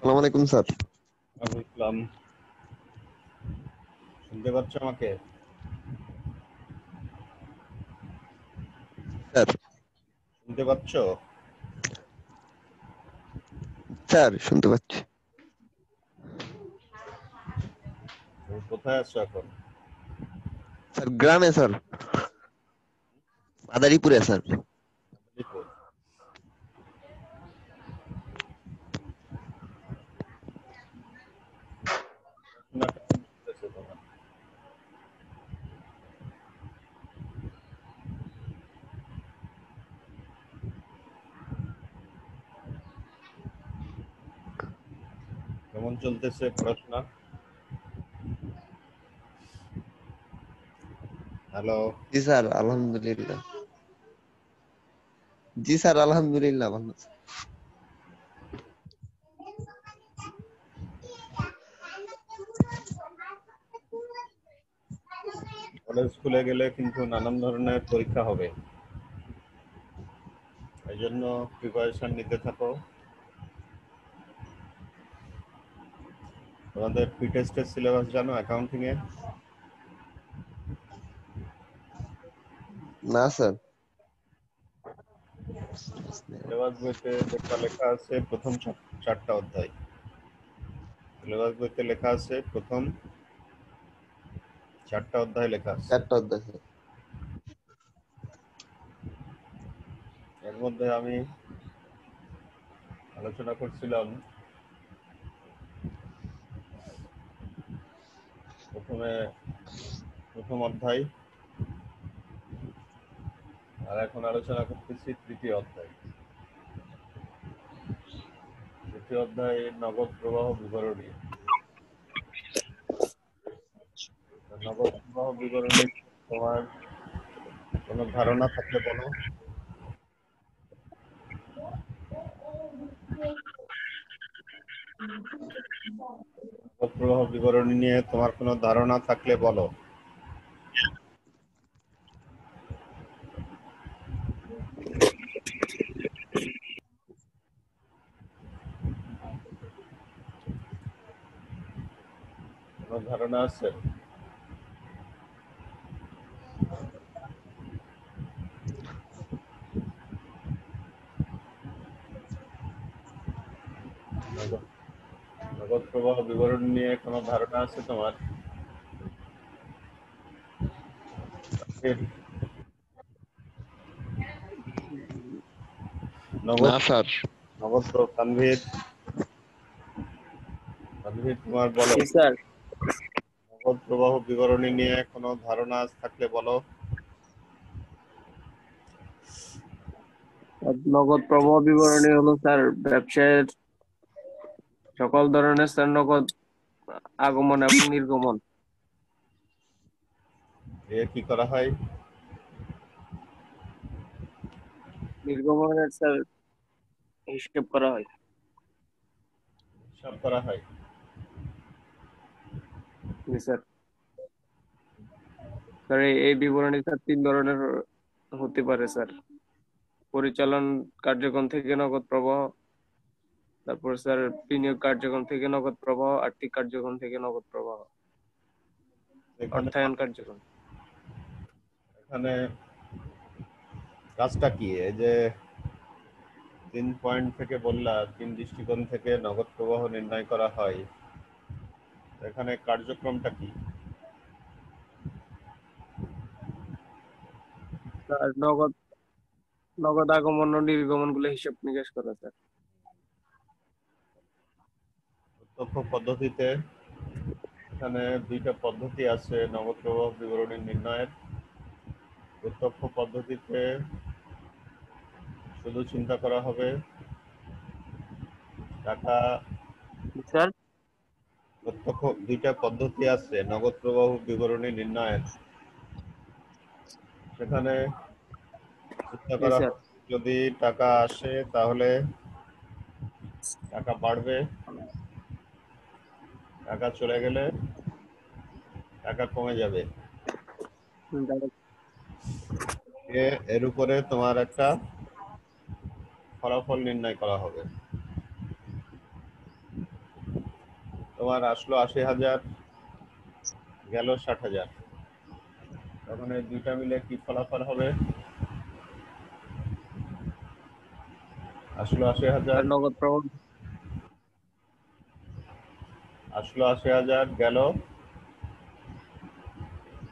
আসসালামু আলাইকুম স্যার। ইসলাম, শুনতে পাচ্ছ আমাকে? স্যার শুনতে পাচ্ছ? স্যার শুনতে পাচ্ছি। তুমি কোথায় আছো এখন? স্যার গ্রামে স্যার, মাদারীপুরে স্যার। মাদারীপুর। পড়াশোনা কেমন চলতেছে তোমার? কেমন চলতেছে পড়াশোনা? হ্যালো। জি স্যার আলহামদুলিল্লাহ। জি স্যার আলহামদুলিল্লাহ ভালো আছি। কলেজ স্কুলে গেলে কিন্তু নানান ধরনের পরীক্ষা হবে, এই জন্য প্রিপারেশন নিতে থাকো। তোমাদের প্রি টেস্টের সিলেবাস জানো অ্যাকাউন্টিং এ? না স্যার। সিলেবাস বইতে যেটা লেখা আছে প্রথম চারটা অধ্যায়। সিলেবাস বইতে লেখা আছে প্রথম চারটা অধ্যায় লেখা আছে। চারটা অধ্যায় স্যার। এর মধ্যে আমি আলোচনা করছিলাম প্রথমে প্রথম অধ্যায়, আর এখন আলোচনা করতেছি তৃতীয় অধ্যায়। তৃতীয় অধ্যায়ে নগদ প্রবাহ বিবরণী। নগদ প্রবাহ বিবরণী তোমার কোনো ধারণা থাকলে বলো। নগদ প্রবাহ বিবরণী নিয়ে তোমার কোনো ধারণা থাকলে বলো। কোনো ধারণা আছে? নগদ নগদ প্রবাহ বিবরণী নিয়ে কোনো ধারণা আছে তোমার? এর না নগদ স্যার। নগদ তানভীর, তানভীর তোমার বলো। জি স্যার। নগদ প্রবাহ বিবরণী নিয়ে কোনো ধারণা থাকলে বলো। নগদ প্রবাহ বিবরণী হলো স্যার ব্যবসায়ের সকল ধরনের স্যার নগদ আগমন এবং নির্গমন। এ কি করা হয়? নির্গমনের স্যার হিসেব করা হয়। হিসাব করা হয়। জি স্যার। স্যার এই বিবরণী স্যার তিন ধরনের হতে পারে স্যার। পরিচালন কার্যক্রম থেকে নগদ প্রবাহ, তারপর স্যার বিনিয়োগ কার্যক্রম থেকে নগদ প্রবাহ, আর্থিক কার্যক্রম থেকে নগদ প্রবাহ, এখানে অর্থায়ন কার্যক্রম। এখানে কাজটা কি? এই যে 3 পয়েন্ট থেকে বললা, 3 দৃষ্টিকোণ থেকে নগদ প্রবাহ নির্ণয় করা হয়, এখানে কার্যক্রমটা কি? স্যার নগদ নগদ আগমন ও নির্গমন গুলো হিসাব নিকাশ করা স্যার। প্রত্যক্ষ পদ্ধতিতে এখানে দুইটা পদ্ধতি আছে নগদ প্রবাহ বিবরণী নির্ণয়ের। প্রত্যক্ষ পদ্ধতিতে শুধু চিন্তা করা হবে টাকা। স্যার প্রত্যক্ষ দুইটা পদ্ধতি আছে নগদ প্রবাহ বিবরণী নির্ণয়ের। সেখানে চিন্তা জি করা স্যার। হবে যদি টাকা আসে তাহলে টাকা বাড়বে, টাকা চলে গেলে টাকা কমে যাবে। এর উপরে তোমার একটা ফলাফল নির্ণয় করা হবে। তোমার আসলো ৮০,০০০, গেল ৬০,০০০, তখন এই দুইটা মিলে কি ফলাফল হবে? আসলো ৮০,০০০, স্যার নগদ প্রবাহ আসলো ৮০,০০০, গেল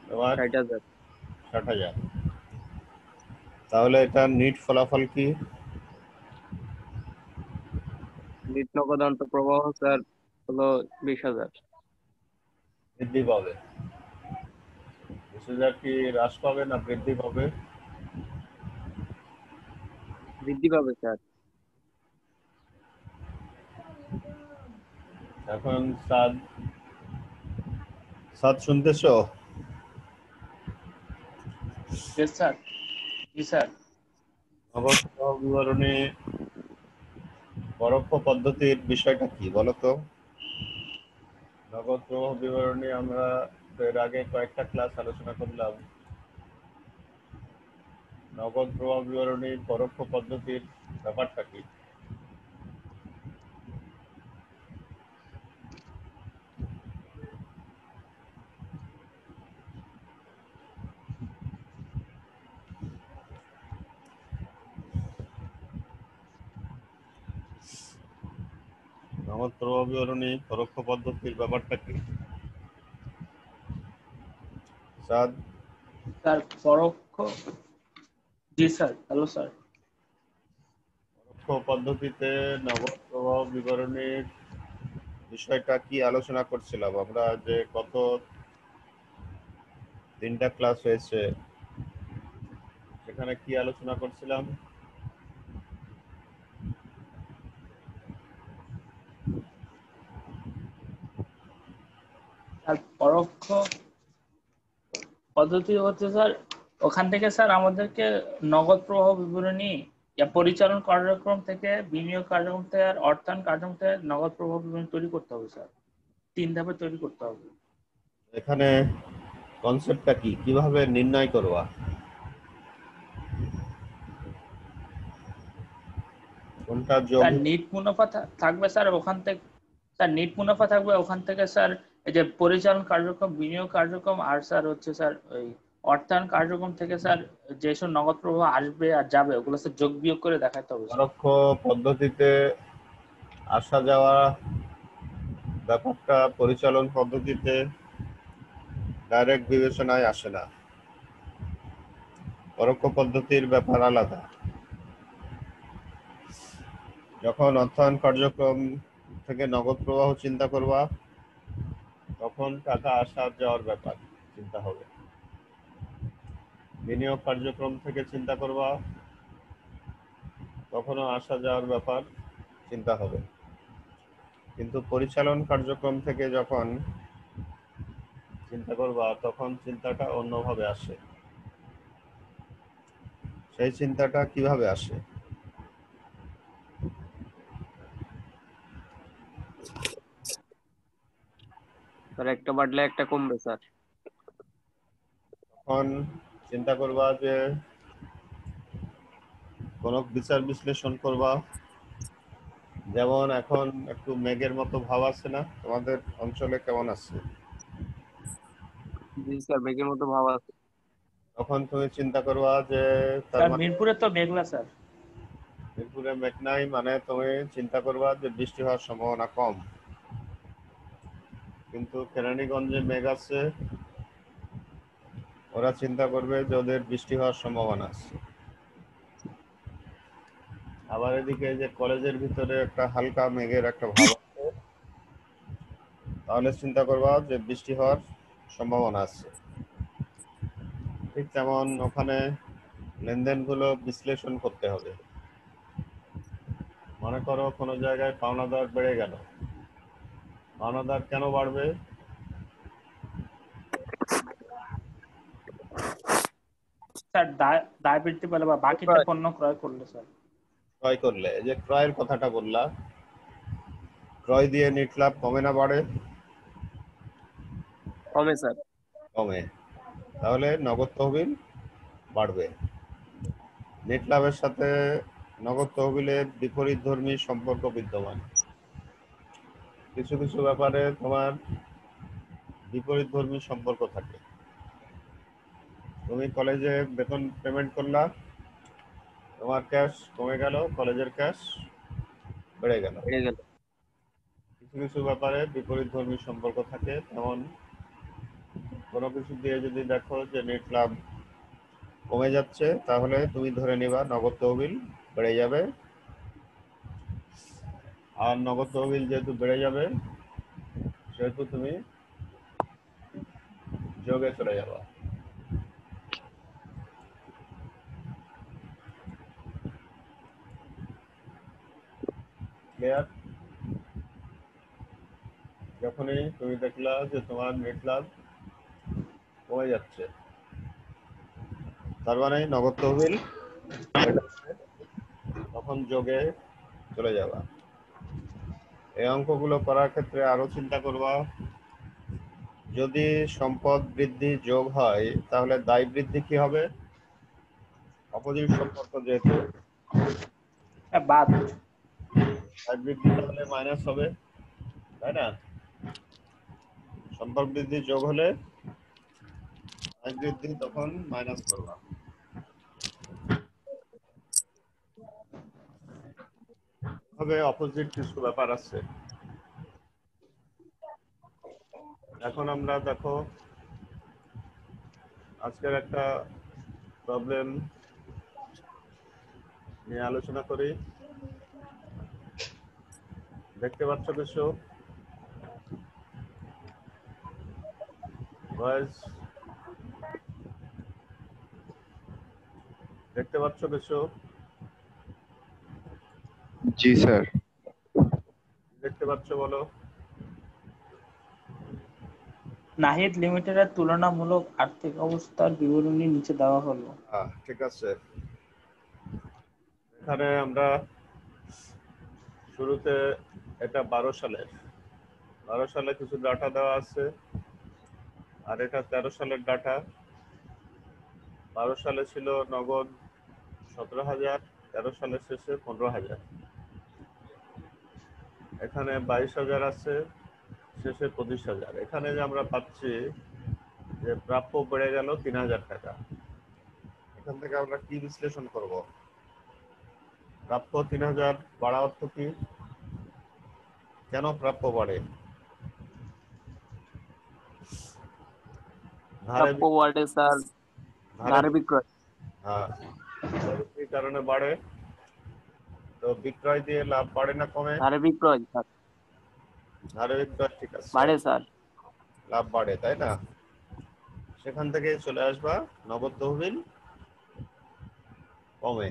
তোমার ৬০,০০০। ৬০,০০০। তাহলে এটার নিট ফলাফল কি? নিট নগদ প্রবাহ স্যার হলো ২০,০০০। বৃদ্ধি পাবে। ২০,০০০ কি হ্রাস পাবে না বৃদ্ধি পাবে? বৃদ্ধি পাবে স্যার। এখন সাদ সাদ শুনতেছো? Yes sir. জি স্যার। নগদ প্রবাহ বিবরণী পরোক্ষ পদ্ধতির বিষয়টা কি বলো তো? নগদ প্রবাহ বিবরণী আমরা এর আগে কয়েকটা ক্লাস আলোচনা করলাম। নগদ প্রবাহ বিবরণী পরোক্ষ পদ্ধতির ব্যাপারটা কি? নগদ প্রবাহ বিবরণী পরোক্ষ পদ্ধতির ব্যাপারটা কি? সাদ, স্যার পরোক্ষ। জি স্যার। Hello sir. পরোক্ষ পদ্ধতিতে নগদ প্রবাহ বিবরণীর বিষয়টা কি আলোচনা করছিলাম আমরা, যে কত 3টা ক্লাস হয়েছে, সেখানে কি আলোচনা করছিলাম? স্যার পরোক্ষ পদ্ধতি হচ্ছে স্যার, ওখান থেকে স্যার আমাদেরকে নগদ প্রবাহ বিবরণী পরিচালন কার্যক্রম থেকে, বিনিয়োগ কার্যক্রম থেকে আর অর্থায়ন কার্যক্রম থেকে নগদ প্রবাহ বিবরণী তৈরি করতে হবে স্যার। 3 ধাপে তৈরি করতে হবে। এখানে কনসেপ্টটা কি, কিভাবে নির্ণয় করবা? কোনটা যোগ? স্যার নিট মুনাফা থাকবে স্যার ওখান থেকে। স্যার নিট মুনাফা থাকবে ওখান থেকে স্যার, এই যে পরিচালন কার্যক্রম, বিনিয়োগ কার্যক্রম আর স্যার হচ্ছে স্যার ওই অর্থায়ন কার্যক্রম থেকে স্যার যেসব নগদ প্রবাহ আসবে আর যাবে ওগুলো স্যার যোগ বিয়োগ করে দেখাতে হবে স্যার। পরোক্ষ পদ্ধতিতে আসা যাওয়া ব্যাপারটা পরিচালন পদ্ধতিতে ডাইরেক্ট বিবেচনায় আসে না। পরোক্ষ পদ্ধতির ব্যাপার আলাদা। যখন অর্থায়ন কার্যক্রম থেকে নগদ প্রবাহ চিন্তা করবা, তখন টাকা আসা যাওয়ার ব্যাপার চিন্তা হবে। বিনিয়োগ কার্যক্রম থেকে চিন্তা করবা, তখনও আসা যাওয়ার ব্যাপার চিন্তা হবে। কিন্তু পরিচালন কার্যক্রম থেকে যখন চিন্তা করবা, তখন চিন্তাটা অন্যভাবে আসে। সেই চিন্তাটা কিভাবে আসে? স্যার একটা বাড়লে একটা কমবে স্যার। তখন চিন্তা করবা যে কোনো বিচার বিশ্লেষণ করবা। যেমন এখন একটু মেঘের মতো ভাব আছে না? তোমাদের অঞ্চলে কেমন আছে? জি স্যার, মেঘের মতো ভাব আছে। তখন তুমি চিন্তা করবা যে তার স্যার মানে মিরপুরে তো মেঘলা স্যার। মিরপুরে মেঘ নাই, মানে তুমি চিন্তা করবা যে বৃষ্টি হওয়ার সম্ভাবনা কম। কিন্তু কেরানীগঞ্জে মেঘ আছে, ওরা চিন্তা করবে যে ওদের বৃষ্টি হওয়ার সম্ভাবনা আছে। আবার এদিকে যে কলেজের ভিতরে একটা হালকা মেঘের একটা ভাব আছে, তাহলে চিন্তা করবা যে বৃষ্টি হওয়ার সম্ভাবনা আছে। ঠিক তেমন ওখানে লেনদেনগুলো বিশ্লেষণ করতে হবে। মনে করো কোনো জায়গায় পাওনাদার বেড়ে গেল। পাওনাদার কেন বাড়বে? স্যার দায় বৃদ্ধি পেলে বা বাকিতে পণ্য ক্রয় করলে স্যার। ক্রয় করলে, এই যে ক্রয়ের কথাটা বললা, ক্রয় দিয়ে নেট লাভ কমে না বাড়ে? কমে স্যার। কমে। তাহলে নগদ তহবিল বাড়বে। নেট লাভের সাথে নগদ তহবিলের বিপরীতধর্মী সম্পর্ক বিদ্যমান। কিছু কিছু ব্যাপারে তোমার বিপরীতধর্মী সম্পর্ক থাকে। তুমি কলেজে বেতন পেমেন্ট করলা, তোমার ক্যাশ কমে গেল, কলেজের ক্যাশ বেড়ে গেল। বেড়ে গেল। কিছু কিছু ব্যাপারে বিপরীতধর্মী সম্পর্ক থাকে। যেমন কোনো কিছু দিয়ে যদি দেখো যে নেট লাভ কমে যাচ্ছে, তাহলে তুমি ধরে নিবা নগদ তহবিল বেড়ে যাবে। আর নগদ তহবিল যেহেতু বেড়ে যাবে, সেহেতু তুমি যোগে চলে যাবা। ক্লিয়ার? যখনই তুমি দেখলা যে তোমার নেট লাভ কমে যাচ্ছে, তার মানে নগদ তহবিল বেড়ে যাচ্ছে, তখন যোগে চলে যাবা। এই অঙ্কগুলো করার ক্ষেত্রে আরো চিন্তা করবা, যদি সম্পদ বৃদ্ধি যোগ হয় তাহলে দায় বৃদ্ধি কি হবে? অপোজিট সম্পর্ক যেহেতু, বাদ। দায় বৃদ্ধি তাহলে মাইনাস হবে, তাই না? সম্পদ বৃদ্ধি যোগ হলে দায় বৃদ্ধি তখন মাইনাস করবা। এভাবে অপোজিট কিছু ব্যাপার আছে। এখন আমরা দেখো আজকের একটা প্রবলেম নিয়ে আলোচনা করি। দেখতে পাচ্ছ কিছু বয়েজ? দেখতে পাচ্ছ কিছু? জি স্যার। দেখতে পাচ্ছ বলো? নাহিদ লিমিটেডের তুলনামূলক আর্থিক অবস্থার বিবরণী নিচে দেওয়া হলো। ঠিক আছে। এখানে আমরা শুরুতে এটা 12 সালে কিছু ডাটা দেওয়া আছে, আর এটা 13 সালের ডাটা। 12 সালে ছিল নগদ 17,000, 13 সালের শেষে 15,000। এখানে 22,000 আছে, শেষে 25,000। এখানে যে আমরা পাচ্ছি যে প্রাপ্য বেড়ে গেল 3,000 টাকা। এখান থেকে আমরা কি বিশ্লেষণ করব? প্রাপ্য 3,000 বাড়া অর্থ কি? কেন প্রাপ্য বাড়ে? প্রাপ্য ওয়ার্ডে স্যার ধারে বিক্রয়। হ্যাঁ, এই কারণে বাড়ে। তো বিক্রয় দিয়ে লাভ বাড়ে না কমে? ধারে বিক্রয় স্যার ধারে বিক্রয়, ঠিক আছে, বাড়ে স্যার। লাভ বাড়ে, তাই না? সেখান থেকে চলে আসবা নগদ তহবিল কমে।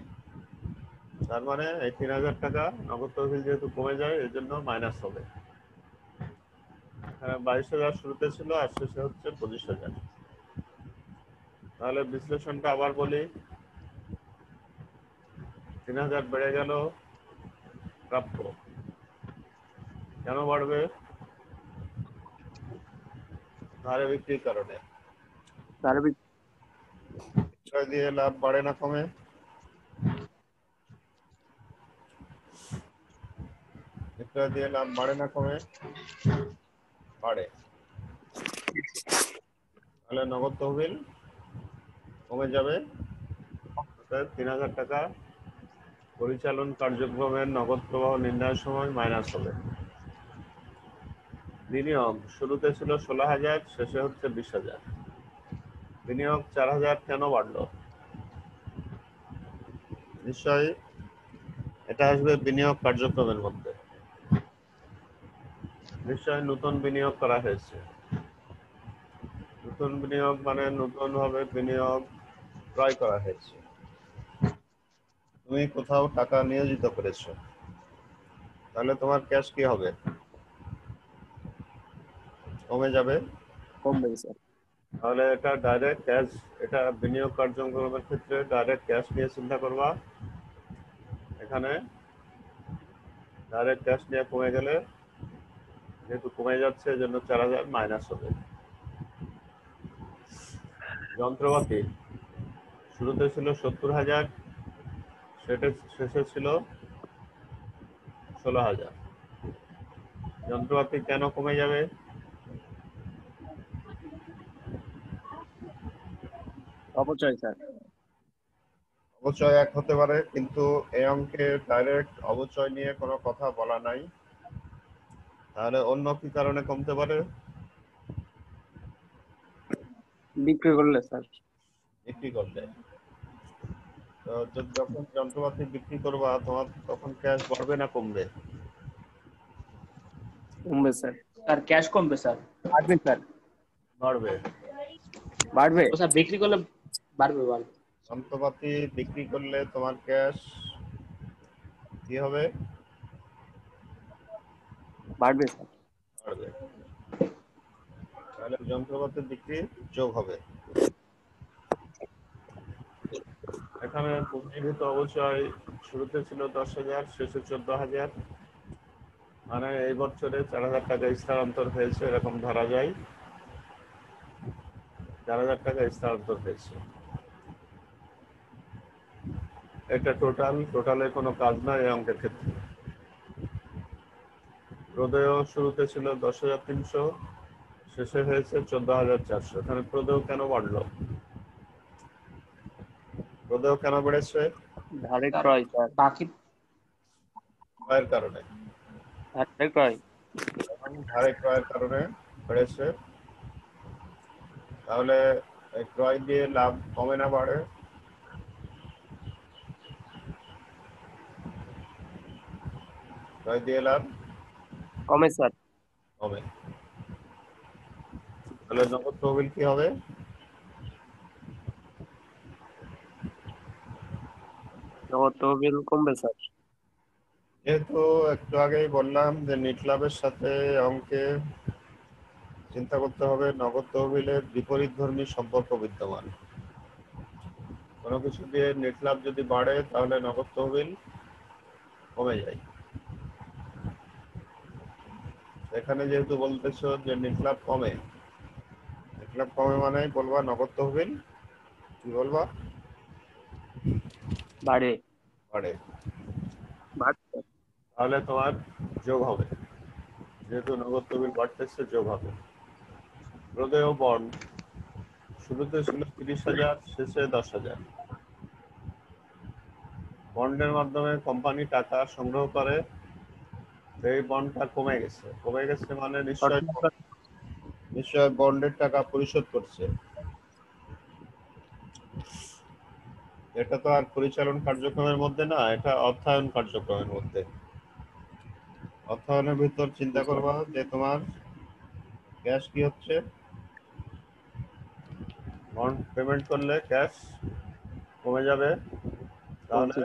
তার মানে এই 3,000 টাকা নগদ তহবিল যেহেতু কমে যায়, এই জন্য মাইনাস হবে। এখানে 22,000 শুরুতে ছিল, আর শেষে হচ্ছে 25,000। তাহলে বিশ্লেষণটা আবার বলি। 3,000 বেড়ে গেল প্রাপ্য। কেন বাড়বে? ধারে বিক্রির কারণে। ধারে বিক্রয় দিয়ে লাভ বাড়ে না কমে? বিক্রয় দিয়ে লাভ বাড়ে না কমে? বাড়ে। তাহলে নগদ তহবিল কমে যাবে। 3,000 টাকা পরিচালন কার্যক্রমের নগদ প্রবাহ নির্ণয়ের সময় মাইনাস হবে। বিনিয়োগ শুরুতে ছিল 16,000, শেষে হচ্ছে 20,000। বিনিয়োগ 4,000 কেন বাড়লো? নিশ্চয়ই এটা আসবে বিনিয়োগ কার্যক্রমের মধ্যে। নিশ্চয়ই নতুন বিনিয়োগ করা হয়েছে। নতুন বিনিয়োগ মানে নতুন ভাবে বিনিয়োগ ক্রয় করা হয়েছে। তুমি কোথাও টাকা নিয়োজিত করেছো, তাহলে তোমার ক্যাশ কি হবে? কমে যাবে। কমবে স্যার। তাহলে এটা ডাইরেক্ট ক্যাশ, এটা বিনিয়োগ কার্যক্রমের ক্ষেত্রে ডাইরেক্ট ক্যাশ নিয়ে চিন্তা করবা। এখানে ডাইরেক্ট ক্যাশ নিয়ে কমে গেলে, যেহেতু কমে যাচ্ছে, এজন্য 4,000 মাইনাস হবে। যন্ত্রপাতি শুরুতে ছিল 70,000, সেটা শেষে ছিল 16,000। যন্ত্রপাতি কেন কমে যাবে? অপচয় স্যার। অবচয় এক হতে পারে, কিন্তু এই অঙ্কে ডাইরেক্ট অবচয় নিয়ে কোনো কথা বলা নাই। তাহলে অন্য কি কারণে কমতে পারে? বিক্রি করলে স্যার। বিক্রি করলে। তো যখন যন্ত্রপাতি বিক্রি করবা তোমার তখন ক্যাশ বাড়বে না কমবে? কমবে স্যার। স্যার ক্যাশ কমবে স্যার। বাড়বে স্যার। বাড়বে। বাড়বে। ও স্যার বিক্রি করলে বাড়বে বাড়বে। যন্ত্রপাতি বিক্রি করলে তোমার ক্যাশ কি হবে? বাড়বে স্যার। বাড়বে। তাহলে যন্ত্রপাতি বিক্রি যোগ হবে। এখানে পুঁজিভূত অবচয় শুরুতে ছিল 10,000, শেষে 14,000, মানে এই বছরে 4,000 টাকা স্থানান্তর হয়েছে এরকম ধরা যায়। 4,000 টাকা স্থানান্তর হয়েছে। এটা টোটালে কোনো কাজ নয় এই অঙ্কের ক্ষেত্রে। প্রদেয় শুরুতে ছিল 10,300, শেষে হয়েছে 14,400। এখানে প্রদেয় কেন বাড়লো? প্রদেয় কেন বেড়েছে? ধারে স্যার ক্রয় স্যার। বাকি ক্রয়ের কারণে। ধারে ক্রয়। এখন ধারে ক্রয়ের কারণে বেড়েছে। তাহলে এই ক্রয় দিয়ে লাভ কমে না বাড়ে? ক্রয় দিয়ে লাভ কমে স্যার। কমে। তাহলে নগদ তহবিল কি হবে? নগদ তহবিল কমবে স্যার। যেহেতু একটু আগেই বললাম যে নেট লাভের সাথে অঙ্কে চিন্তা করতে হবে নগদ তহবিলের বিপরীতধর্মী সম্পর্ক বিদ্যমান। কোনো কিছু দিয়ে নেট লাভ যদি বাড়ে তাহলে নগদ তহবিল কমে যায়। এখানে যেহেতু বলতেছো যে নেট লাভ কমে মানে বলবা নগদ তহবিল কি বলবা? বাড়ে। বাড়ে। বাড়বে। তাহলে তোমার যোগ হবে, যেহেতু নগদ তহবিল বাড়তেছে যোগ হবে। প্রদেয় বন্ড শুরুতে ছিল 30,000, শেষে 10,000। বন্ডের মাধ্যমে কোম্পানি টাকা সংগ্রহ করে, এই বন্ডটা কমে গেছে মানে নিশ্চয় বন্ডের টাকা পরিশোধ করছে। এটা তো আর পরিচালন কার্যক্রমের মধ্যে না, এটা অর্থায়ন কার্যক্রমের মধ্যে। অর্থায়নের ভিতর চিন্তা করবা যে তোমার ক্যাশ কি হচ্ছে, বন্ড পেমেন্ট করলে ক্যাশ কমে যাবে, তাহলে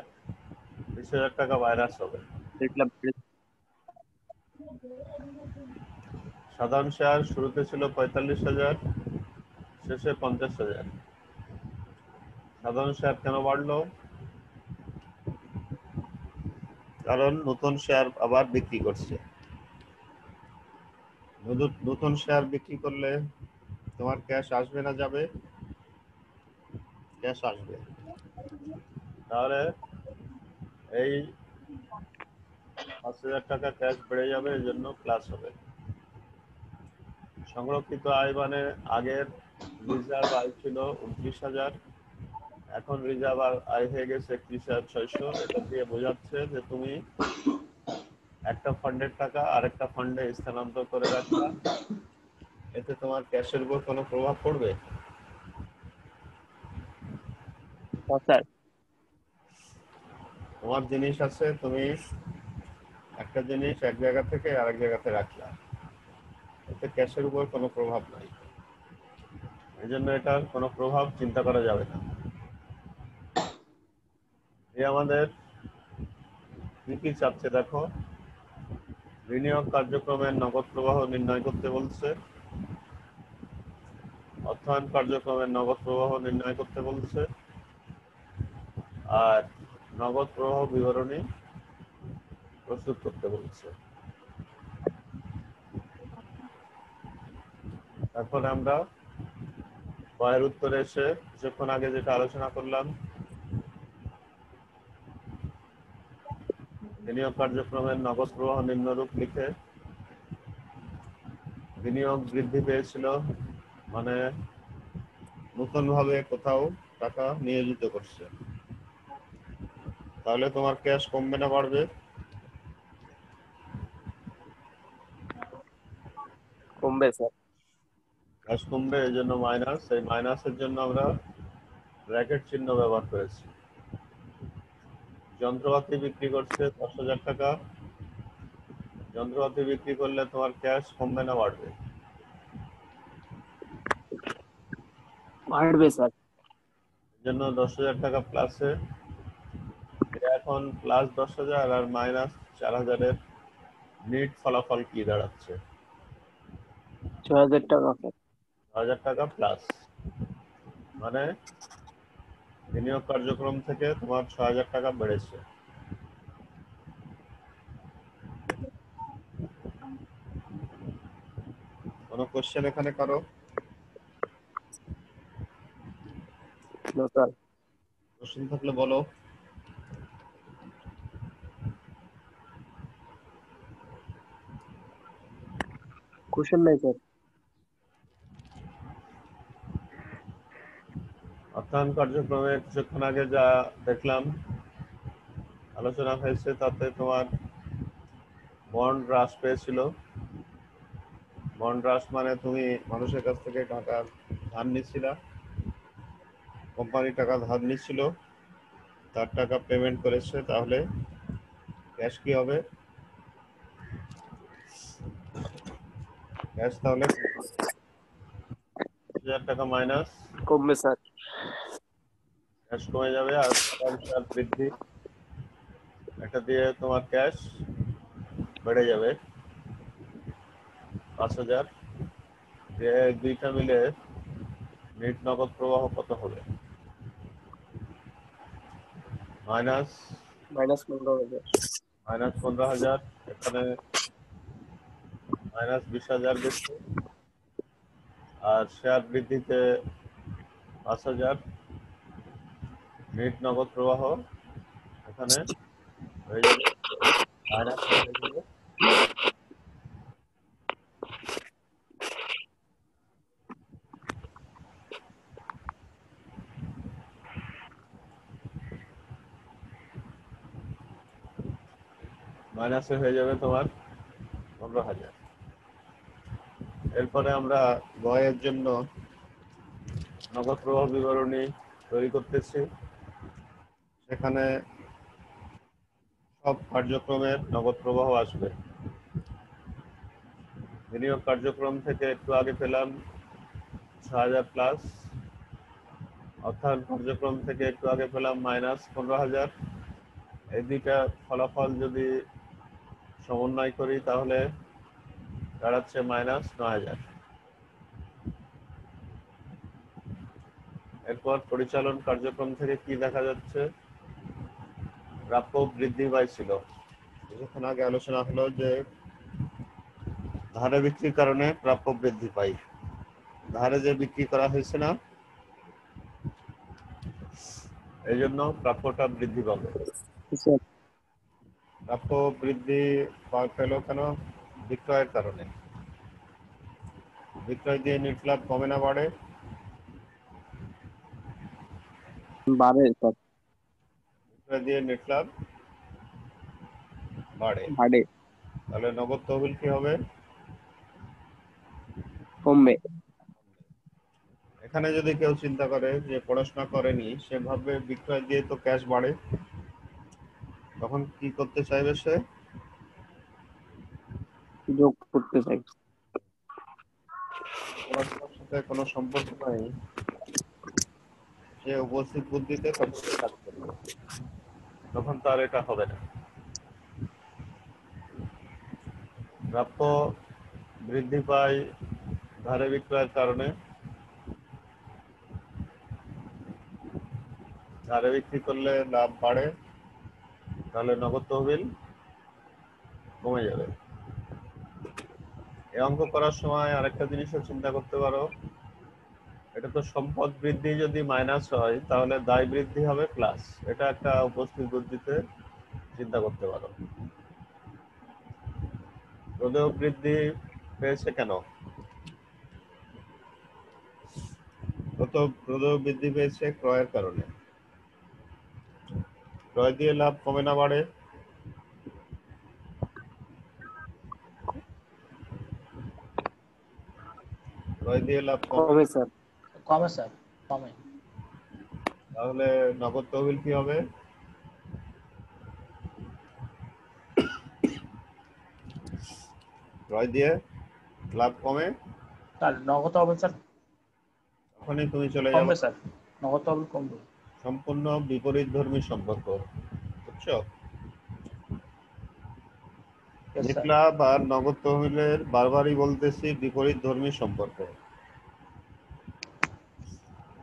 20,000 টাকা ভাইরাস হবে। দেখলাম। সাধারণ শেয়ার শুরুতে ছিল 45,000, শেষে 50,000। সাধারণ শেয়ার কেন বাড়লো? কারণ নতুন শেয়ার আবার বিক্রি করছে। নতুন শেয়ার বিক্রি করলে তোমার ক্যাশ আসবে না যাবে? ক্যাশ আসবে। তাহলে এই 5,000 টাকা ক্যাশ বেড়ে যাবে, এই জন্য প্লাস হবে। সংরক্ষিত আয় মানে আগের রিজার্ভ আয় ছিল 29,000, এখন রিজার্ভ আয় হয়ে গেছে 31,600। এটা দিয়ে বোঝাচ্ছে যে তুমি একটা ফান্ডের টাকা আরেকটা ফান্ডে স্থানান্তর করে রাখবা, এতে তোমার ক্যাশের উপর কোনো প্রভাব পড়বে? স্যার। তোমার জিনিস আছে, তুমি একটা জিনিস এক জায়গা থেকে আরেক জায়গাতে রাখলা, এতে ক্যাশের উপর কোনো প্রভাব নাই। এই জন্য এটার কোনো প্রভাব চিন্তা করা যাবে না। এই আমাদের কি কি চাচ্ছে দেখো। বিনিয়োগ কার্যক্রমের নগদ প্রবাহ নির্ণয় করতে বলছে, অর্থায়ন কার্যক্রমের নগদ প্রবাহ নির্ণয় করতে বলছে, আর নগদ প্রবাহ বিবরণী প্রস্তুত করতে বলছে। তারপরে আমরা বয়ের উত্তরে এসে কিছুক্ষণ আগে যেটা আলোচনা করলাম, বিনিয়োগ কার্যক্রমের নগদ প্রবাহ নিম্নরূপ লিখে বিনিয়োগ বৃদ্ধি পেয়েছিল, মানে নতুন ভাবে কোথাও টাকা নিয়োজিত করছে, তাহলে তোমার ক্যাশ কমবে না বাড়বে? কমবে স্যার। ক্যাশ কমবে, এই জন্য মাইনাস। এই মাইনাসের জন্য আমরা ব্র্যাকেট চিহ্ন ব্যবহার করেছি। যন্ত্রপাতি বিক্রি করছে 10,000 টাকা, যন্ত্রপাতি বিক্রি করলে তোমার ক্যাশ কমবে না বাড়বে? বাড়বে স্যার। এই জন্য 10,000 টাকা প্লাসে, এখন প্লাস 10,000 আর মাইনাস 4,000 নেট ফলাফল কি দাঁড়াচ্ছে? 6,000 টাকা স্যার। 6,000 টাকা প্লাস, মানে বিনিয়োগ কার্যক্রম থেকে তোমার 6,000 টাকা বেড়েছে। কোনো কোশ্চেন এখানে কারো? না স্যার। কোশ্চেন থাকলে বলো। কোশ্চেন নাই স্যার। অর্থায়ন কার্যক্রমে কিছুক্ষণ আগে যা দেখলাম, আলোচনা হয়েছে, তাতে তোমার বন্ড হ্রাস পেয়েছিল। বন্ড হ্রাস মানে তুমি মানুষের কাছ থেকে টাকা ধার নিচ্ছিলা, কোম্পানি টাকা ধার নিচ্ছিল, তার টাকা পেমেন্ট করেছে, তাহলে ক্যাশ কি হবে? ক্যাশ তাহলে 1,000 টাকা মাইনাস, কমবে স্যার। ক্যাশ কমে যাবে। আর পটেনশিয়াল বৃদ্ধি, এটা দিয়ে তোমার ক্যাশ বেড়ে যাবে 5,000। যে দুইটা মিলে নেট নগদ প্রবাহ কত হবে? মাইনাস -15,000। 15,000। এখানে -20,000 গেছে, আর শেয়ার বৃদ্ধিতে 5,000। নেট নগদ প্রবাহ এখানে হয়ে যাবে মাইনাস হয়ে যাবে। মাইনাসে হয়ে যাবে তোমার 15,000। এরপরে আমরা গয়ের জন্য নগদ প্রবাহ বিবরণী তৈরি করতেছি। সেখানে সব কার্যক্রমের নগদ প্রবাহ আসবে। বিনিয়োগ কার্যক্রম থেকে একটু আগে পেলাম 6,000 প্লাস, অর্থায়ন কার্যক্রম থেকে একটু আগে পেলাম -15,000। এই দুইটা ফলাফল যদি সমন্বয় করি তাহলে দাঁড়াচ্ছে -9,000। এরপর পরিচালন কার্যক্রম থেকে কি দেখা যাচ্ছে? প্রাপ্য বৃদ্ধি পাইছিল। কিছুক্ষণ আগে আলোচনা হলো যে ধারে বিক্রির কারণে প্রাপ্য বৃদ্ধি পাই। ধারে যে বিক্রি করা হয়েছে না, এই জন্য প্রাপ্যটা বৃদ্ধি পাবে। স্যার। প্রাপ্য বৃদ্ধি পেল কেন? বিক্রয়ের কারণে। বিক্রয় দিয়ে নেট লাভ কমে না বাড়ে? বাড়ে স্যার। বিক্রয় দিয়ে নেট লাভ বাড়ে, বাড়ে। তাহলে নগদ তহবিল কি হবে? কমবে। এখানে যদি কেউ চিন্তা করে যে পড়াশোনা করেনি, সে ভাববে বিক্রয় দিয়ে তো ক্যাশ বাড়ে, তখন কি করতে চাইবে সে? যোগ করতে চাই। পড়াশোনার সাথে কোনো সম্পর্ক নাই, সে উপস্থিত বুদ্ধিতে তখন কাজ করবে, তখন তার এটা হবে না। প্রাপ্য বৃদ্ধি পায় ধারে বিক্রয়ের কারণে। ধারে বিক্রি করলে লাভ বাড়ে, তাহলে নগদ তহবিল কমে যাবে। এই অঙ্ক করার সময় আরেকটা জিনিসও চিন্তা করতে পারো, এটা তো সম্পদ বৃদ্ধি যদি মাইনাস হয় তাহলে দায় বৃদ্ধি হবে প্লাস। এটা একটা উপস্থিত বুদ্ধিতে চিন্তা করতে পারো। রোধেয় বৃদ্ধি পেয়েছে কেন? নগদ প্রদেয় বৃদ্ধি পেয়েছে ক্রয়ের কারণে। ক্রয় দিয়ে লাভ কমে না বাড়ে? ক্রয় দিয়ে লাভ কমে, কমে স্যার। কমে স্যার, কমে। তাহলে নগদ তহবিল কি হবে? ক্রয় দিয়ে লাভ কমে, স্যার নগদ তহবিল স্যার তখনই তুমি চলে যাবে কমবে স্যার, নগদ তহবিল কমবে। সম্পূর্ণ বিপরীত ধর্মী সম্পর্ক, বুঝছো? Yes, net sir. লাভ আর নগদ তহবিলের বারবারই বলতেছি বিপরীত ধর্মী সম্পর্ক।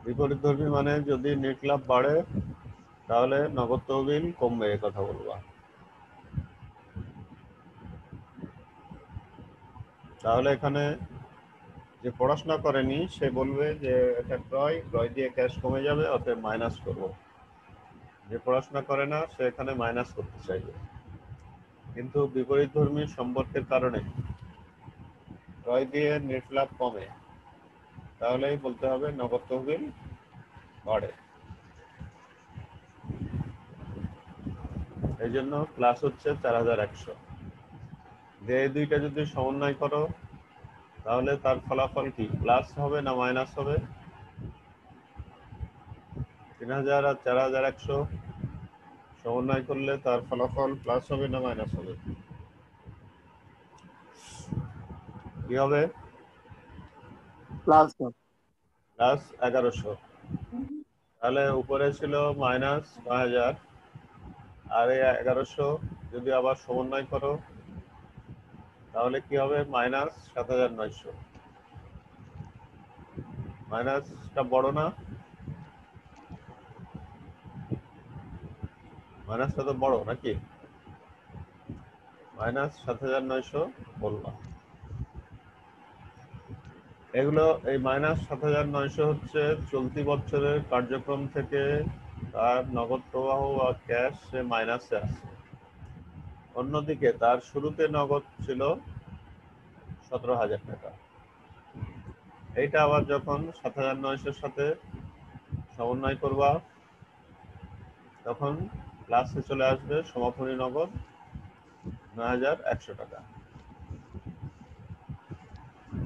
বিপরীত ধর্মী মানে যদি নেট লাভ বাড়ে তাহলে নগদ তহবিল কমবে, এ কথা বলবা। তাহলে এখানে যে পড়াশোনা করেনি সে বলবে যে এটা ক্রয়, ক্রয় দিয়ে ক্যাশ কমে যাবে, অতএব মাইনাস করব। যে পড়াশোনা করে না সে এখানে মাইনাস করতে চাইবে। কিন্তু বিপরীত ধর্মী সম্পর্কের কারণে ক্রয় দিয়ে নেট লাভ কমে, তাহলেই বলতে হবে নগদ তহবিল বাড়ে। এই জন্য প্লাস হচ্ছে 4100। যে এই দুইটা যদি সমন্বয় করো তাহলে তার ফলাফল কি, প্লাস হবে না মাইনাস হবে? 3000 আর 4100 সমন্বয় করলে তার ফলাফল প্লাস হবে না মাইনাস হবে? কি হবে? Plus sir. প্লাস 1100। তাহলে উপরে ছিল মাইনাস 9000, আর এই 1100 যদি আবার সমন্বয় করো তাহলে কি হবে? মাইনাস 7900। মাইনাসটা বড় না? মাইনাসটা তো বড় নাকি? মাইনাস 7900 বললাম। এগুলো এই মাইনাস 7900 হচ্ছে চলতি বছরের কার্যক্রম থেকে তার নগদ প্রবাহ বা ক্যাশ সে মাইনাসে আছে। অন্যদিকে তার শুরুতে নগদ ছিল 17000 টাকা। এইটা আবার যখন 7900 সাথে সমন্বয় করবা তখন প্লাসে চলে আসবে সমাপনী নগদ 9100 টাকা।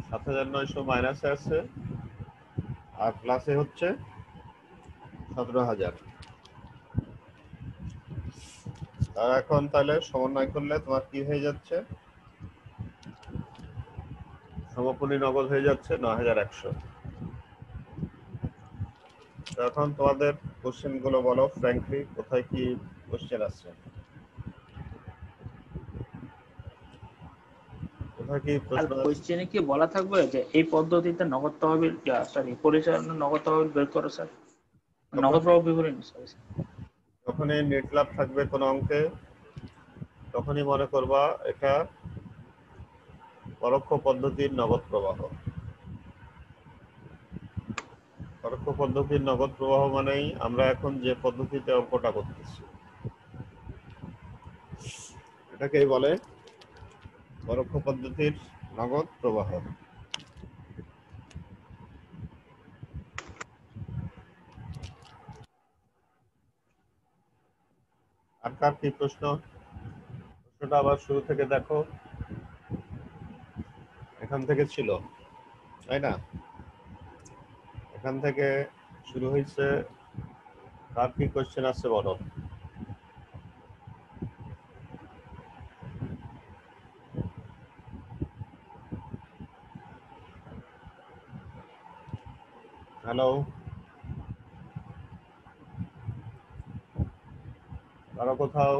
7900 মাইনাসে আছে আর প্লাসে হচ্ছে 17000। আর এখন তাহলে সমন্বয় করলে তোমার কি হয়ে যাচ্ছে? সমাপনী নগদ হয়ে যাচ্ছে 9100। এখন তোমাদের কোশ্চেন গুলো বলো ফ্র্যাঙ্কলি, কোথায় কি কোশ্চেন আছে, কোথায় কি আর প্রশ্ন আছে? কোশ্চেনে কি বলা থাকবে যে এই পদ্ধতিতে নগদ তহবিল, সরি, পরিচালনা নগদ তহবিল বের করো স্যার, নগদ প্রবাহ বিবরণী, সরি স্যার। যখনই নেট লাভ থাকবে কোনো অঙ্কে তখনই মনে করবা এটা পরোক্ষ পদ্ধতির নগদ প্রবাহ। পরোক্ষ পদ্ধতির নগদ প্রবাহ মানেই আমরা এখন যে পদ্ধতিতে অঙ্কটা করতেছি এটাকেই বলে পরোক্ষ পদ্ধতির নগদ প্রবাহ। আর কার কি প্রশ্ন? প্রশ্নটা আবার শুরু থেকে দেখো, এখান থেকে ছিল তাই না? এখান থেকে শুরু হয়েছে। কার কি কোশ্চেন আছে বলো? হ্যালো, কারো কোথাও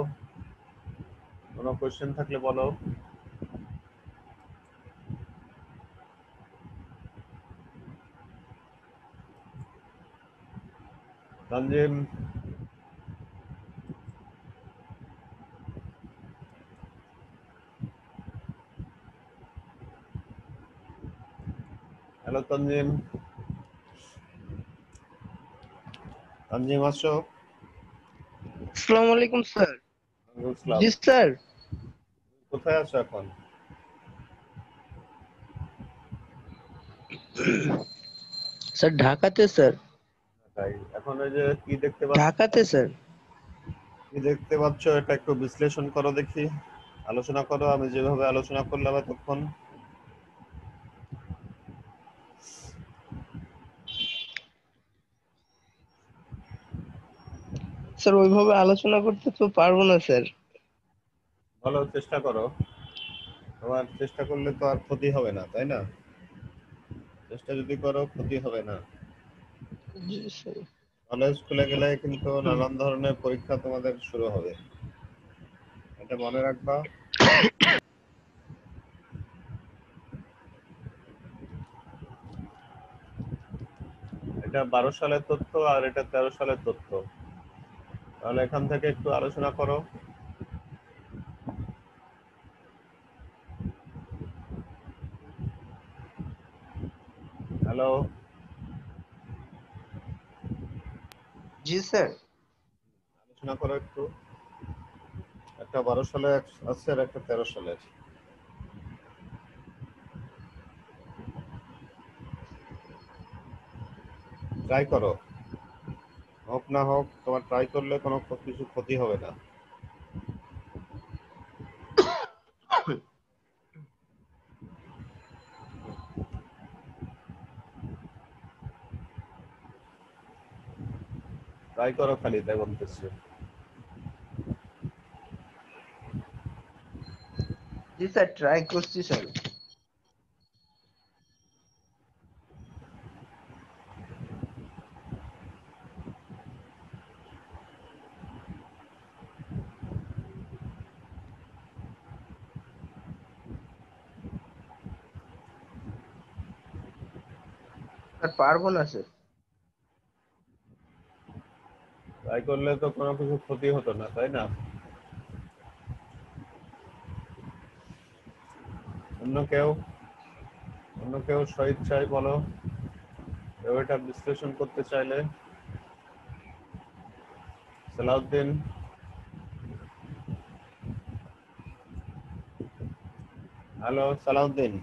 কোনো কোশ্চেন থাকলে বলো। তানজিম, হ্যালো তানজিম, তানজিম আসো। আসসালামু আলাইকুম স্যার। বুঝলাম। জি স্যার। কোথায় আছো এখন? স্যার ঢাকাতে স্যার। তাই এখন এই যে কি দেখতে পাচ্ছ, ঢাকাতে স্যার। এটা একটু বিশ্লেষণ করো দেখি, আলোচনা করো আমি যেভাবে আলোচনা করলাম এতক্ষণ। স্যার ওইভাবে আলোচনা করতে তো পারবো না স্যার। ভালো চেষ্টা করো, তোমার চেষ্টা করলে তো আর ক্ষতি হবে না, তাই না? চেষ্টা যদি করো ক্ষতি হবে না। জি স্যার। কলেজ খুলে গেলে কিন্তু নানান ধরনের পরীক্ষা তোমাদের শুরু হবে, এটা মনে রাখবা। এটা 12 সালের তথ্য আর এটা 13 সালের তথ্য, তাহলে এখান থেকে একটু আলোচনা করো। হ্যালো, জি স্যার। আলোচনা করো একটু। একটা 12 সালে আছে আর একটা 13 সালের। ট্রাই করো, হোক না হোক তোমার ট্রাই করলে কোনো কিছু ক্ষতি হবে না। ট্রাই করো খালি, তাই বলতেছি। জি স্যার, ট্রাই করছি স্যার। স্যার পারবো না স্যার। ট্রাই করলে তো কোনো কিছু ক্ষতি হতো না, তাই না? অন্য কেউ, অন্য কেউ স্বইচ্ছায় বলো, কেউ এটা বিশ্লেষণ করতে চাইলে। সালাউদ্দিন, হ্যালো সালাউদ্দিন,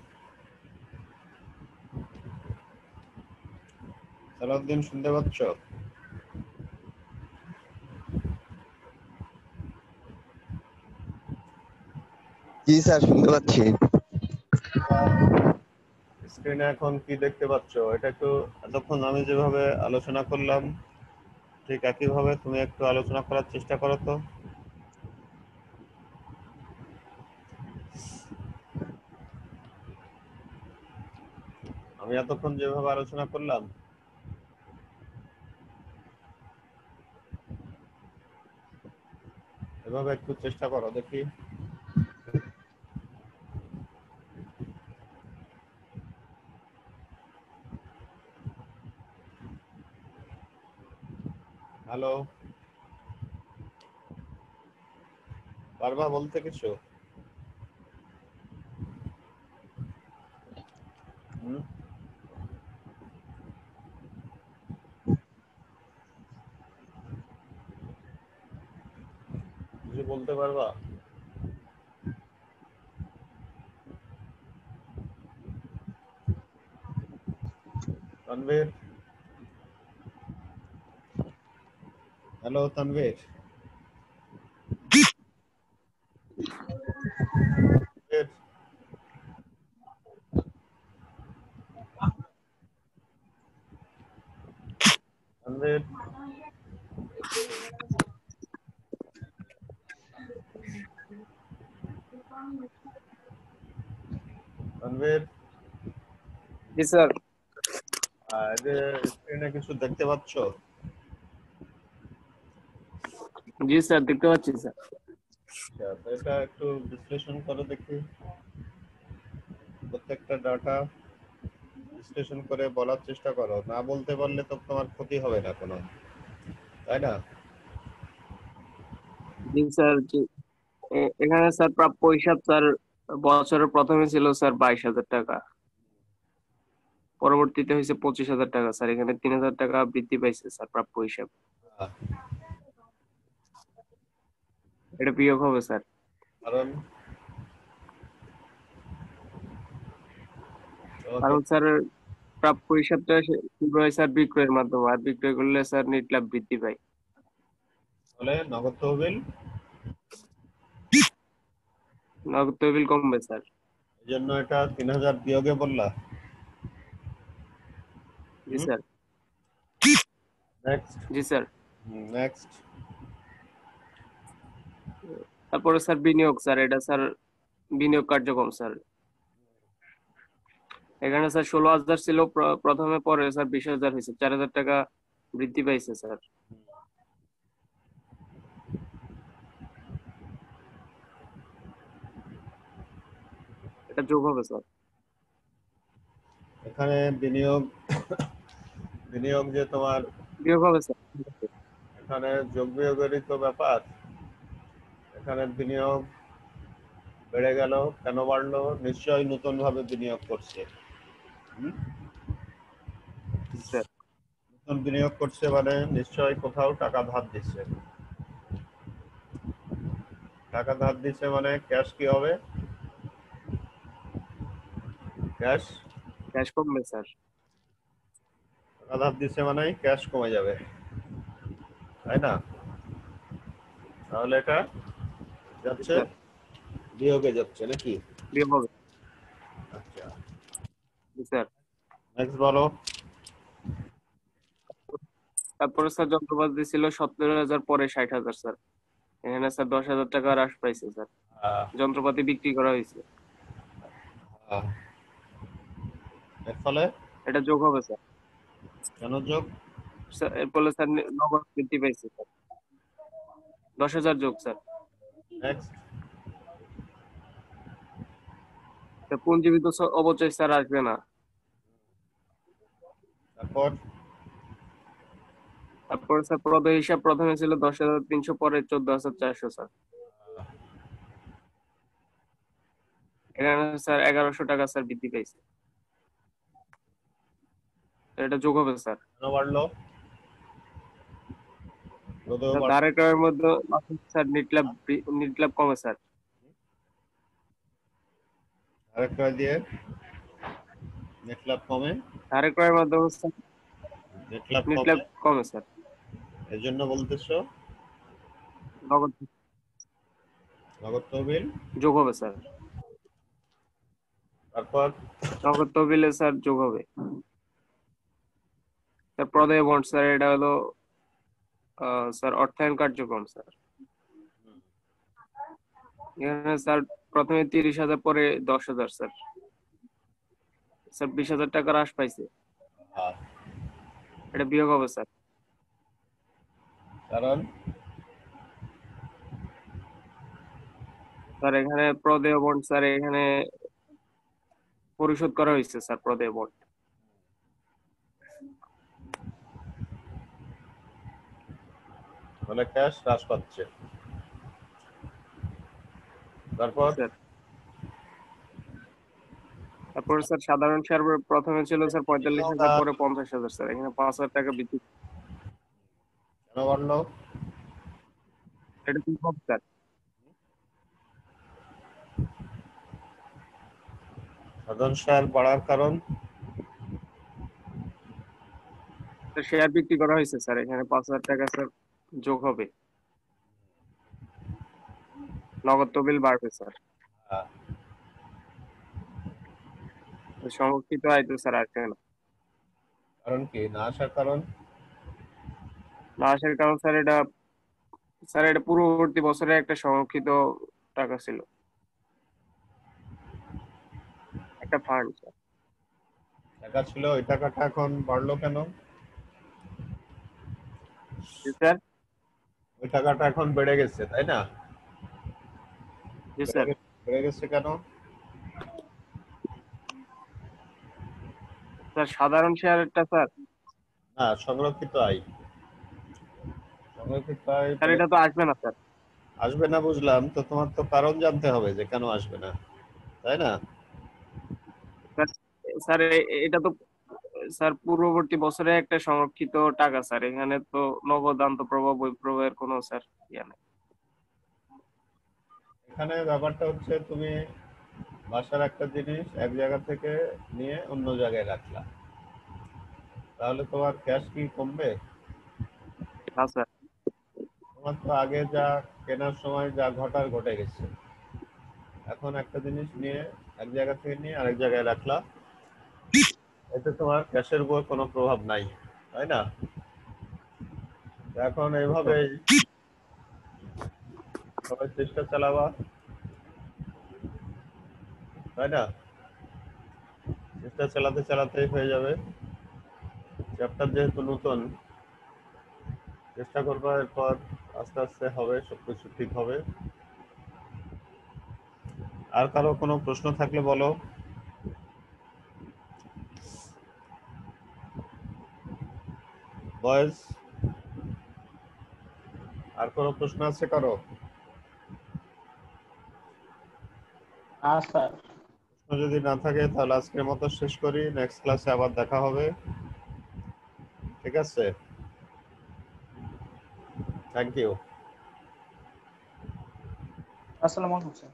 সালাউদ্দিন শুনতে পাচ্ছ? জি স্যার, শুনতে পাচ্ছি। স্ক্রিনে এখন কি দেখতে পাচ্ছ? এটা একটু এতক্ষণ আমি যেভাবে আলোচনা করলাম ঠিক একইভাবে তুমি একটু আলোচনা করার চেষ্টা করো তো। আমি এতক্ষণ যেভাবে আলোচনা করলাম এভাবে একটু চেষ্টা করো দেখি। হ্যালো, পারবা বলতে কিছু? হুম, কিছু বলতে পারবা? তানভীর, হ্যালো তানভীর, তানভীর, তানভীর, তানভীর, জি স্যার। এই যে স্ক্রিনে কিছু দেখতে পাচ্ছ? জি স্যার, দেখতে পাচ্ছি স্যার। আচ্ছা, তো এটা একটু বিশ্লেষণ করো দেখি, প্রত্যেকটা ডাটা বিশ্লেষণ করে বলার চেষ্টা করো, না বলতে পারলে তো তোমার ক্ষতি হবে না কোনো, তাই না? জি স্যার। জি, এখানে স্যার প্রাপ্য হিসাব স্যার বছরের প্রথমে ছিল স্যার 22,000 টাকা, পরবর্তীতে হয়েছে 25,000 টাকা স্যার। এখানে 3,000 টাকা বৃদ্ধি পাইছে স্যার প্রাপ্য হিসাব। আহ, এটা বিয়োগ হবে স্যার। কারণ তোমাকে কারণ স্যার প্রাপ্য হিসাবটা শুরু হয় স্যার বিক্রয়ের মাধ্যমে, আর বিক্রয় করলে স্যার নেট লাভ বৃদ্ধি পায়। ফলে নগদ তহবিল নগদ তহবিল কমবে স্যার। এই জন্য এটা 3000 বিয়োগে বললা। জি স্যার। নেক্সট। জি স্যার। নেক্সট। তারপরে স্যার বিনিয়োগ স্যার, এটা স্যার বিনিয়োগ কার্যক্রম স্যার। এখানে স্যার 16,000 ছিল প্রথমে, পরে স্যার 20,000 হয়েছে, 4,000 টাকা বৃদ্ধি পাইছে স্যার। এটা যোগ হবে স্যার। এখানে বিনিয়োগ বিনিয়োগ যে তোমার বিয়োগ হবে স্যার। এখানে যোগ বিয়োগেরই তো ব্যাপার। এখানে বিনিয়োগ বেড়ে গেল, কেন বাড়লো? নিশ্চয়ই নতুন ভাবে বিনিয়োগ করছে। জি স্যার। নতুন বিনিয়োগ করছে মানে নিশ্চয়ই কোথাও টাকা ধার দিচ্ছে। টাকা ধার দিচ্ছে মানে ক্যাশ কি হবে? ক্যাশ ক্যাশ কমবে স্যার। টাকা ধার দিচ্ছে মানে ক্যাশ কমে যাবে, তাই না? তাহলে এটা জি যাচ্ছে স্যার। বিয়োগে যাচ্ছে নাকি? বিয়োগ হবে। আচ্ছা, জি স্যার। নেক্সট বলো। তারপরে স্যার যন্ত্রপাতি ছিল 17,000, পরে 60,000 স্যার। এখানে স্যার 10,000 টাকা হ্রাস পাইছে স্যার। আহ, যন্ত্রপাতি বিক্রি করা হয়েছে। আহ, এর ফলে এটা যোগ হবে স্যার। কেন যোগ? এর ফলে স্যার নগদ বৃদ্ধি পাইছে স্যার। 10,000 যোগ স্যার। নেক্সট। পুঞ্জীবিত অবচয় স্যার আসবে না। তারপর তারপরে স্যার প্রদেয় হিসাব প্রথমে ছিল 10,300, পরে 14,400 স্যার। এখানে স্যার 1,100 টাকা স্যার বৃদ্ধি পাইছে। এটা যোগ হবে স্যার। কেন বাড়লো? যদিও স্যার ধারে ক্রয়ের মধ্যে স্যার নেট লাভ কমে স্যার। আরেকটা দিয়ে নেট লাভ কমে। ধারে ক্রয়ের মাধ্যমে স্যার নেট লাভ নেট কমে লাভ কমে স্যার। এর জন্য বলতেছো নগদ নগদ তহবিল। যোগ হবে স্যার। তারপর নগদ তহবিলে স্যার যোগ হবে স্যার। প্রদেয় বন্ড স্যার, এটা হলো স্যার অর্থায়ন কার্যক্রম স্যার। এখানে স্যার প্রথমে 30,000, পরে 10,000 স্যার। স্যার 20,000 টাকা হ্রাস পাইছে। আহ, এটা বিয়োগ হবে স্যার। কারণ স্যার এখানে প্রদেয় বন্ড স্যার এখানে পরিশোধ করা হয়েছে স্যার, প্রদেয় বন্ড। মানে ক্যাশ হ্রাস পাচ্ছে। তারপর স্যার তারপরে স্যার সাধারণ শেয়ার প্রথমে ছিল স্যার 45,000, পরে 50,000 স্যার। এখানে 5,000 টাকা বৃদ্ধি। কেন বাড়লো? এটা কি হবে স্যার? সাধারণ শেয়ার বাড়ার কারণ শেয়ার বিক্রি করা হয়েছে স্যার। এখানে 5,000 টাকা স্যার যোগ হবে। নগদ তহবিল বাড়বে স্যার। আহ, সংরক্ষিত আয় তো স্যার আসবে না। কারণ কি না আসার কারণ? না আসার কারণ স্যার এটা পূর্ববর্তী বছরে একটা সংরক্ষিত টাকা ছিল, একটা ফান্ড স্যার। টাকা ছিল, ওই টাকাটা এখন বাড়লো কেন? জি স্যার। ওই টাকাটা এখন বেড়ে গেছে, তাই না? জি স্যার। বেড়ে গেছে কেন? স্যার সাধারণ শেয়ারটা স্যার, না, সংরক্ষিত আয়। সংরক্ষিত আয় স্যার এটা তো আসবে না স্যার। আসবে না বুঝলাম, তো তোমার তো কারণ জানতে হবে যে কেন আসবে না, তাই না? স্যার স্যার এটা তো স্যার পূর্ববর্তী বছরে একটা সংরক্ষিত টাকা স্যার। এখানে তো নগদ আন্তঃপ্রবাহ বহিঃপ্রবাহের কোনো স্যার ইয়ে নেই। এখানে ব্যাপারটা হচ্ছে তুমি বাসার একটা জিনিস এক জায়গা থেকে নিয়ে অন্য জায়গায় রাখলা, তাহলে তোমার ক্যাশ কি কমবে? না স্যার। তোমার তো আগে যা কেনার সময় যা ঘটার ঘটে গেছে, এখন একটা জিনিস নিয়ে এক জায়গা থেকে নিয়ে আরেক জায়গায় রাখলা, এতে তোমার ক্যাশের উপর কোনো প্রভাব নাই, তাই না? এখন এইভাবেই সবাই চেষ্টা চালাবা, তাই না? চেষ্টা চালাতে চালাতেই হয়ে যাবে। চ্যাপ্টার যেহেতু নতুন, চেষ্টা করবা, এরপর আস্তে আস্তে হবে, সবকিছু ঠিক হবে। আর কারো কোনো প্রশ্ন থাকলে বলো। বয়েজ, আর কোনো প্রশ্ন আছে কারো? স্যার। প্রশ্ন যদি না থাকে তাহলে আজকের মতো শেষ করি, নেক্সট ক্লাসে আবার দেখা হবে। ঠিক আছে, থ্যাংক ইউ। আসসালামু আলাইকুম স্যার।